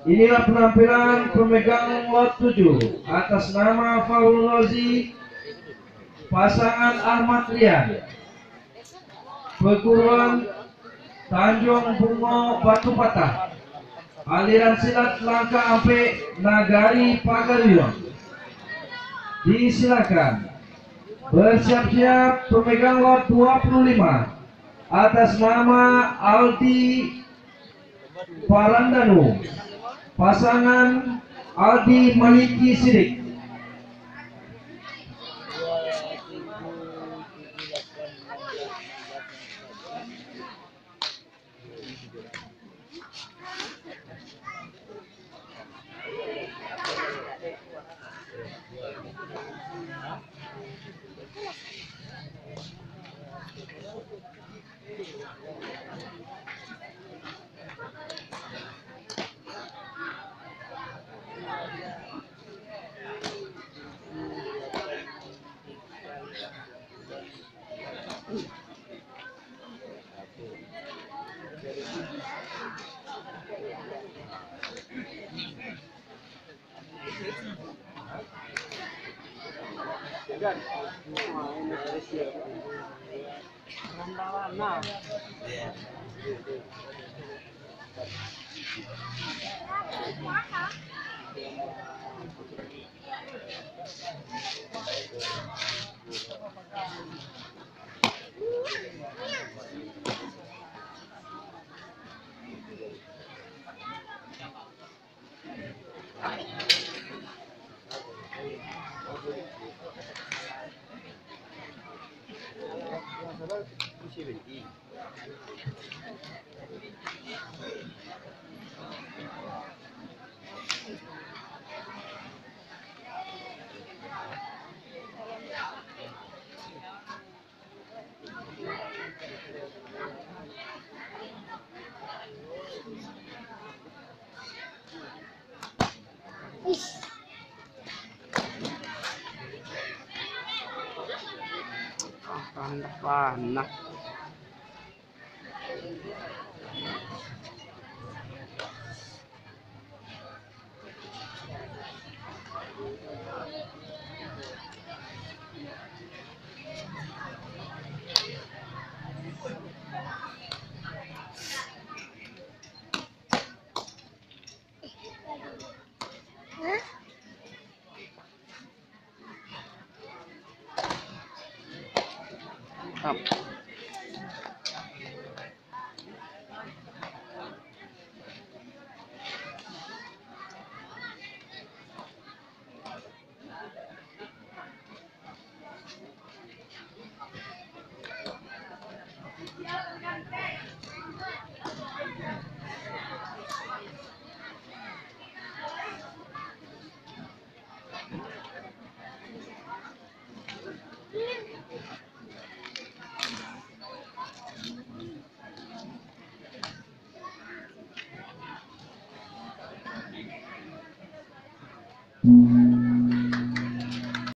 Inilah penampilan pemegang lot 7 atas nama Fahrul Razi, pasangan Ahmad Rian, perguruan Tanjung Bungo Batu Patah, aliran silat Langkah Ampe Nagari Pagarion. Disilakan bersiap-siap pemegang lot 25 atas nama Aldi Parandanu, pasangan Aldi Maliki Sidik. Panah. Up.